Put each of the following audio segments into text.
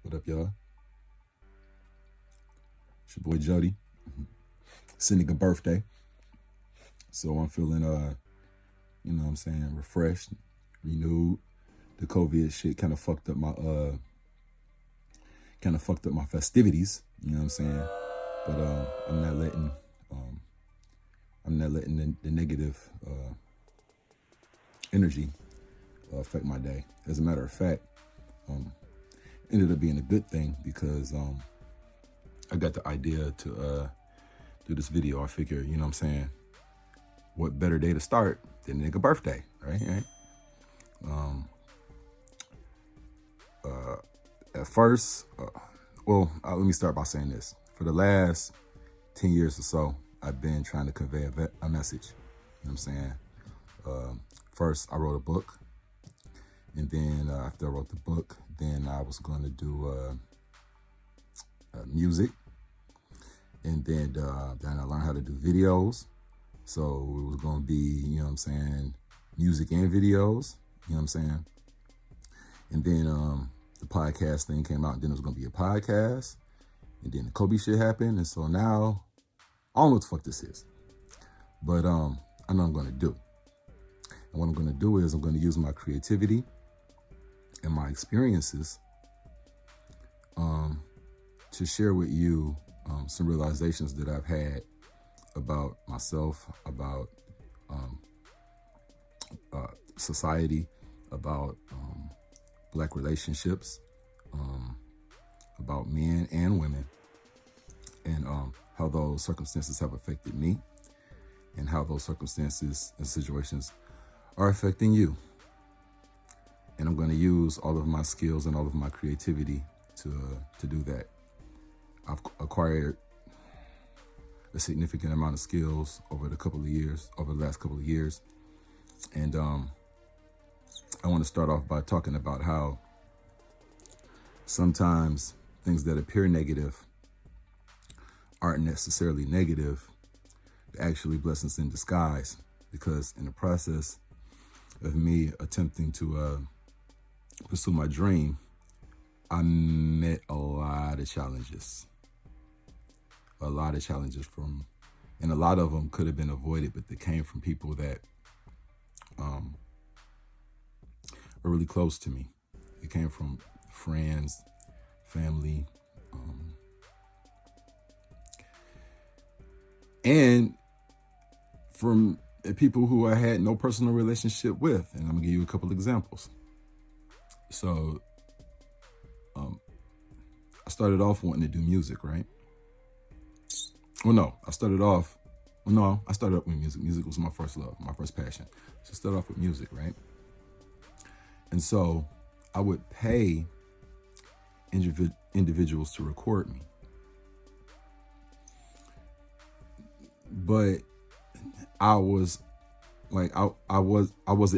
What up, y'all? It's your boy Jody. Sending a birthday. So I'm feeling refreshed, renewed. The COVID shit kind of fucked up my festivities, you know what I'm saying? But I'm not letting the negative energy affect my day. As a matter of fact, ended up being a good thing because I got the idea to do this video. I figure, you know what I'm saying, what better day to start than a nigga birthday, right? At first, let me start by saying this. For the last 10 years or so, I've been trying to convey a message, you know what I'm saying? First, I wrote a book. And then after I wrote the book, then I was going to do music. And then I learned how to do videos. So it was going to be, you know what I'm saying, music and videos, you know what I'm saying? And then the podcast thing came out, and then it was going to be a podcast. And then the Kobe shit happened. And so now, I don't know what the fuck this is. But I know what I'm going to do. And what I'm going to do is I'm going to use my creativity and my experiences to share with you some realizations that I've had about myself, about society, about Black relationships, about men and women, and how those circumstances have affected me, and how those circumstances and situations are affecting you. And I'm going to use all of my skills and all of my creativity to do that. I've acquired a significant amount of skills over the last couple of years. And I want to start off by talking about how sometimes things that appear negative aren't necessarily negative. They're actually blessings in disguise, because in the process of me attempting to pursue my dream, I met a lot of challenges. And a lot of them could have been avoided, but they came from people that are really close to me. It came from friends, family, and from people who I had no personal relationship with. And I'm gonna give you a couple examples. So I started off wanting to do music, right? I started off with music. Music was my first love, my first passion. So I started off with music, right? And so I would pay individuals to record me. But I wasn't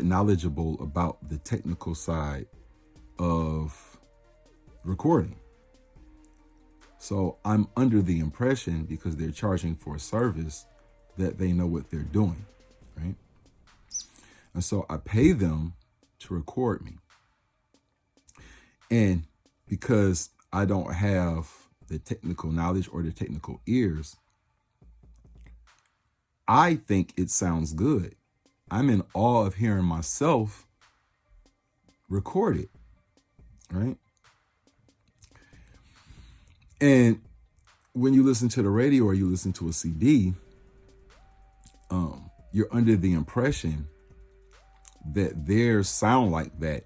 knowledgeable about the technical side of recording. So I'm under the impression, because they're charging for a service, that they know what they're doing, right? And so I pay them to record me. And because I don't have the technical knowledge or the technical ears, I think it sounds good. I'm in awe of hearing myself record it, right? And when you listen to the radio or you listen to a CD, you're under the impression that theirs sound like that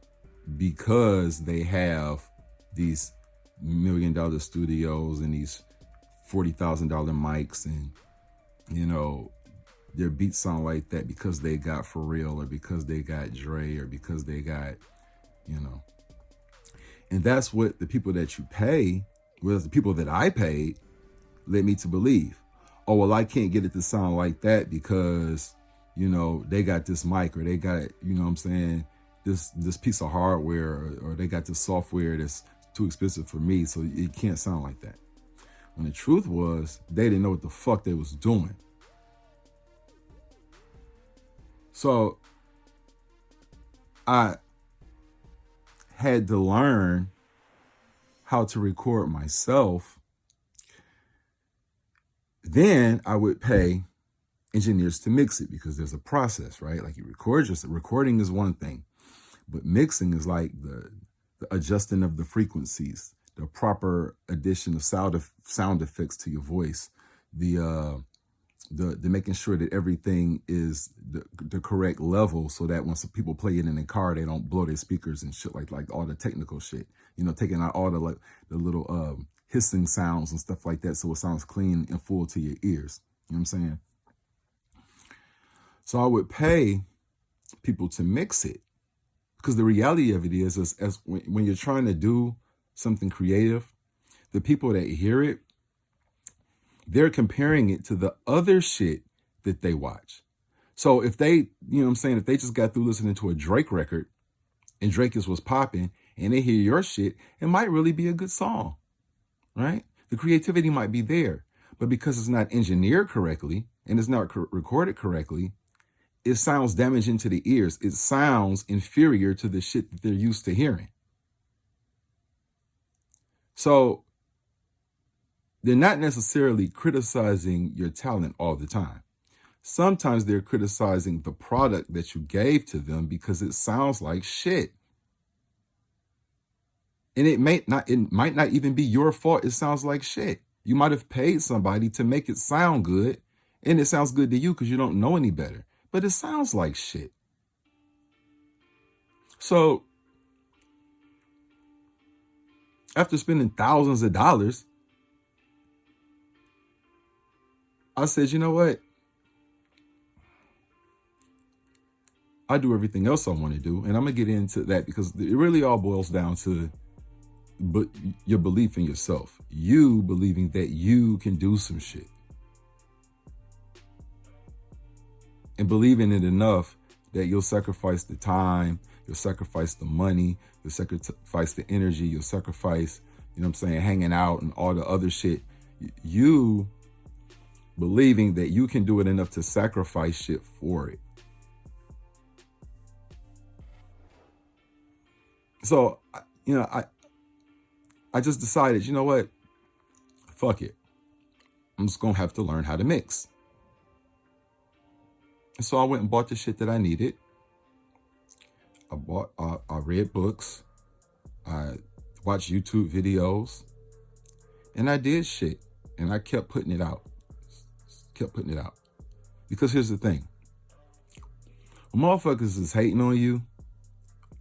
because they have these $1 million studios and these $40,000 mics, and you know, their beats sound like that because they got Pharrell, or because they got Dre, or because they got, you know. And that's what the people that you pay, whereas the people that I paid, led me to believe. Oh, well, I can't get it to sound like that because, you know, they got this mic, or they got, you know what I'm saying, this piece of hardware, or they got this software that's too expensive for me, so it can't sound like that. When the truth was, they didn't know what the fuck they was doing. So I had to learn how to record myself, then I would pay engineers to mix it, because there's a process, right? Like, you record yourself. Recording is one thing, but mixing is like the adjusting of the frequencies, the proper addition of sound effects to your voice, the making sure that everything is the correct level, so that once people play it in the car, they don't blow their speakers and shit, like all the technical shit. You know, taking out all the little hissing sounds and stuff like that, so it sounds clean and full to your ears. You know what I'm saying? So I would pay people to mix it, because the reality of it is as when you're trying to do something creative, the people that hear it, they're comparing it to the other shit that they watch. So if they, you know what I'm saying, if they just got through listening to a Drake record and Drake is what's popping, and they hear your shit, it might really be a good song, right? The creativity might be there, but because it's not engineered correctly and it's not recorded correctly, it sounds damaging to the ears. It sounds inferior to the shit that they're used to hearing. So they're not necessarily criticizing your talent all the time. Sometimes they're criticizing the product that you gave to them because it sounds like shit. And it might not even be your fault. It sounds like shit. You might have paid somebody to make it sound good, and it sounds good to you because you don't know any better. But it sounds like shit. So after spending thousands of dollars, I said, you know what? I do everything else I want to do, and I'm going to get into that, because it really all boils down to your belief in yourself. You believing that you can do some shit. And believing it enough that you'll sacrifice the time, you'll sacrifice the money, you'll sacrifice the energy, you'll sacrifice, you know what I'm saying, hanging out and all the other shit. You believing that you can do it enough to sacrifice shit for it. So, you know, I just decided, you know what? Fuck it. I'm just going to have to learn how to mix. And so I went and bought the shit that I needed. I read books. I watched YouTube videos. And I did shit. And I kept putting it out. Because here's the thing. When motherfuckers is hating on you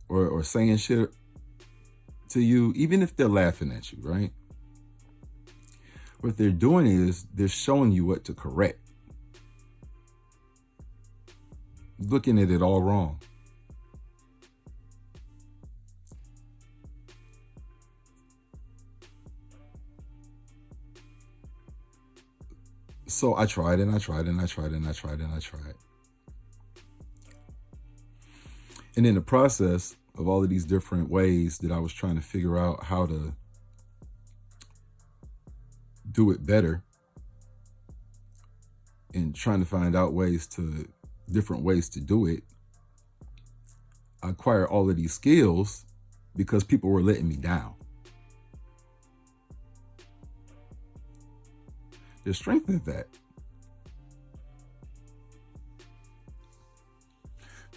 or saying shit to you, even if they're laughing at you, right? What they're doing is they're showing you what to correct. Looking at it all wrong. So I tried and I tried and I tried and I tried and I tried. And in the process of all of these different ways that I was trying to figure out how to do it better, and trying to find out different ways to do it, I acquired all of these skills because people were letting me down. There's strength in that.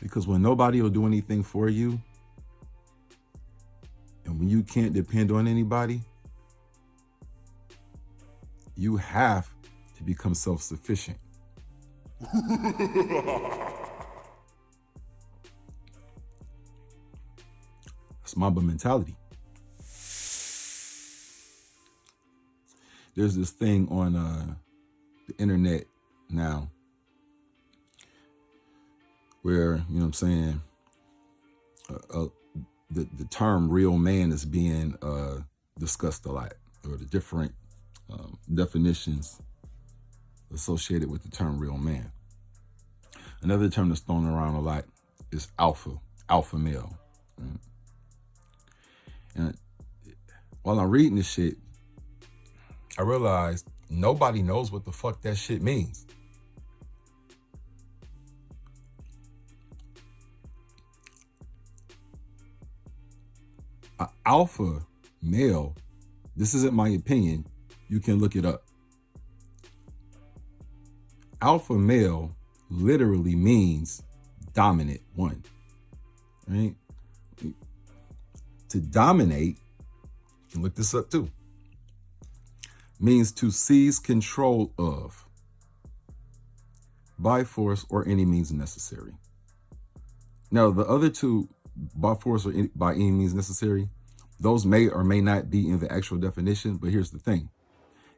Because when nobody will do anything for you, and when you can't depend on anybody, you have to become self-sufficient. That's Mamba mentality. There's this thing on the internet now where, you know what I'm saying, the term real man is being discussed a lot, or the different definitions associated with the term real man. Another term that's thrown around a lot is alpha male. Right? And while I'm reading this shit, I realized nobody knows what the fuck that shit means. An alpha male This isn't my opinion. You can look it up. Alpha male literally means dominant one, right? To dominate, you can look this up too, means to seize control of by force or any means necessary. Now, the other two, by force or by any means necessary, those may or may not be in the actual definition, but here's the thing.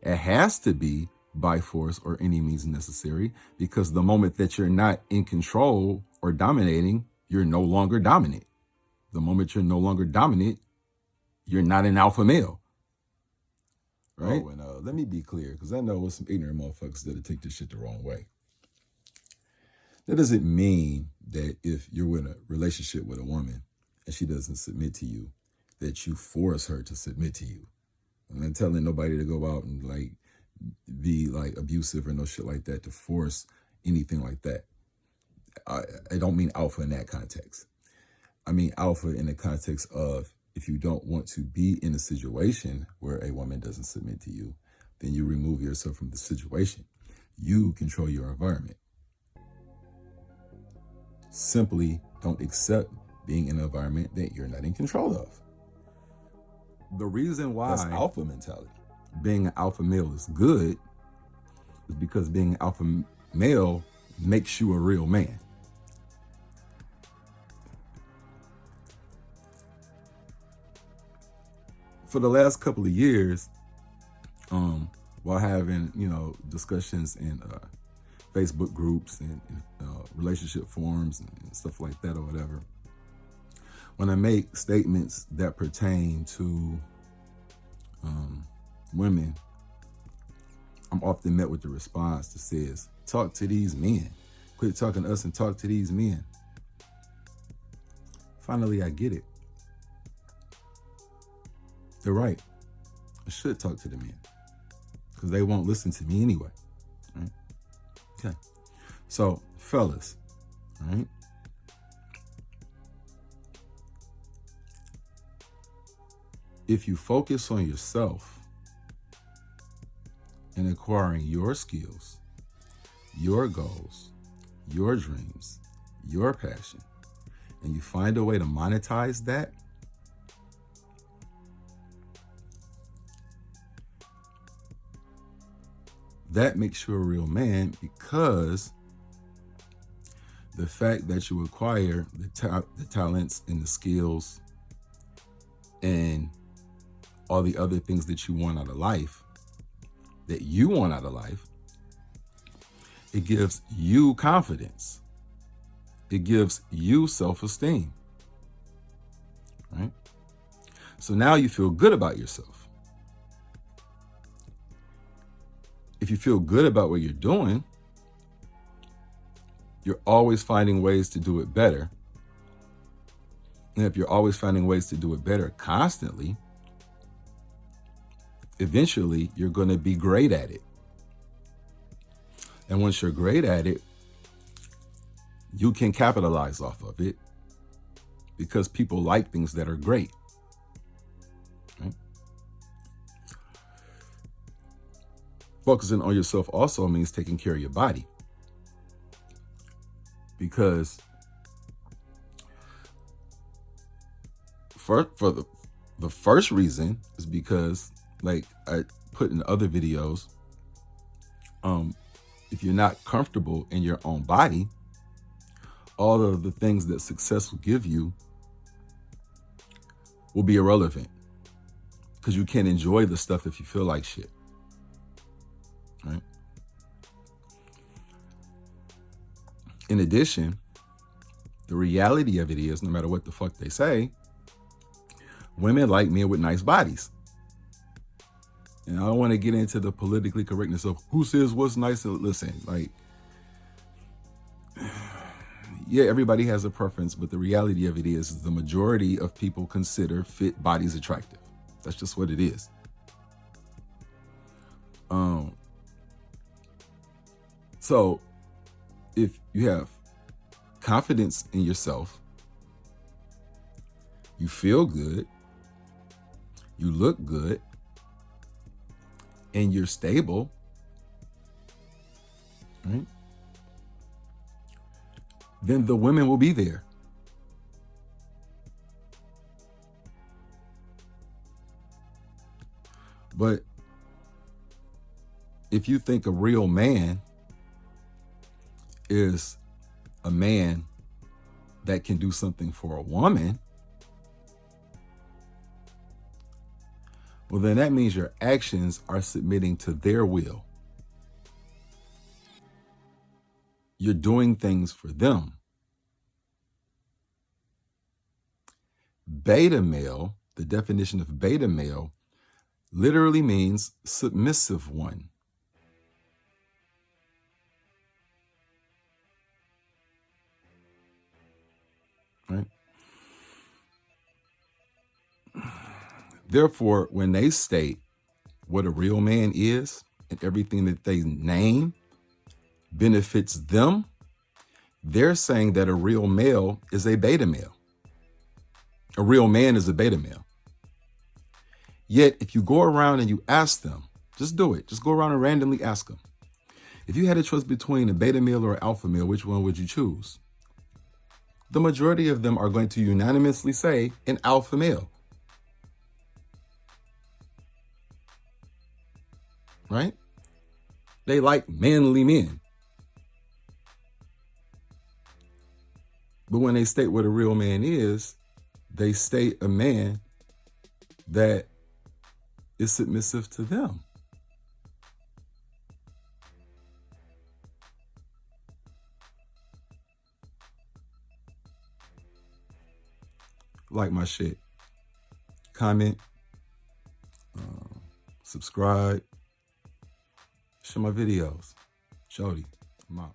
It has to be by force or any means necessary, because the moment that you're not in control or dominating, you're no longer dominant. The moment you're no longer dominant, you're not an alpha male. Right? Oh, and let me be clear, because I know with some ignorant motherfuckers that'll take this shit the wrong way. That doesn't mean that if you're in a relationship with a woman and she doesn't submit to you, that you force her to submit to you. I'm not telling nobody to go out and like be like abusive or no shit like that, to force anything like that. I don't mean alpha in that context. I mean alpha in the context of, if you don't want to be in a situation where a woman doesn't submit to you, then you remove yourself from the situation. You control your environment. Simply don't accept being in an environment that you're not in control of. The reason why that's alpha mentality. Being an alpha male is good is because being an alpha male makes you a real man. For the last couple of years, while having, discussions in Facebook groups and relationship forums and stuff like that or whatever, when I make statements that pertain to women, I'm often met with the response that says, talk to these men. Quit talking to us and talk to these men. Finally, I get it. They're right. I should talk to the men because they won't listen to me anyway. Right? Okay. So, fellas, right? If you focus on yourself and acquiring your skills, your goals, your dreams, your passion, and you find a way to monetize that, that makes you a real man, because the fact that you acquire the talents and the skills and all the other things that you want out of life, it gives you confidence. It gives you self-esteem, right? So now you feel good about yourself. If you feel good about what you're doing, you're always finding ways to do it better. And if you're always finding ways to do it better constantly, eventually you're going to be great at it. And once you're great at it, you can capitalize off of it, because people like things that are great. Right? Focusing on yourself also means taking care of your body, because for the first reason is because, like I put in other videos, if you're not comfortable in your own body, all of the things that success will give you will be irrelevant, because you can't enjoy the stuff if you feel like shit. Right? In addition, the reality of it is, no matter what the fuck they say, women like men with nice bodies. And I don't want to get into the politically correctness of who says what's nice. Listen, like, yeah, everybody has a preference, but the reality of it is the majority of people consider fit bodies attractive. That's just what it is. So if you have confidence in yourself, you feel good, you look good, and you're stable, right? Then the women will be there. But if you think a real man is a man that can do something for a woman, well, then that means your actions are submitting to their will. You're doing things for them. Beta male, the definition of beta male, literally means submissive one. Right? Therefore, when they state what a real man is and everything that they name benefits them, they're saying that a real male is a beta male. A real man is a beta male. Yet, if you go around and you ask them, just do it. Just go around and randomly ask them. If you had a choice between a beta male or an alpha male, which one would you choose? The majority of them are going to unanimously say an alpha male. Right? They like manly men. But when they state what a real man is, they state a man that is submissive to them. Like my shit. Comment. Subscribe. Share my videos. Jody, I'm out.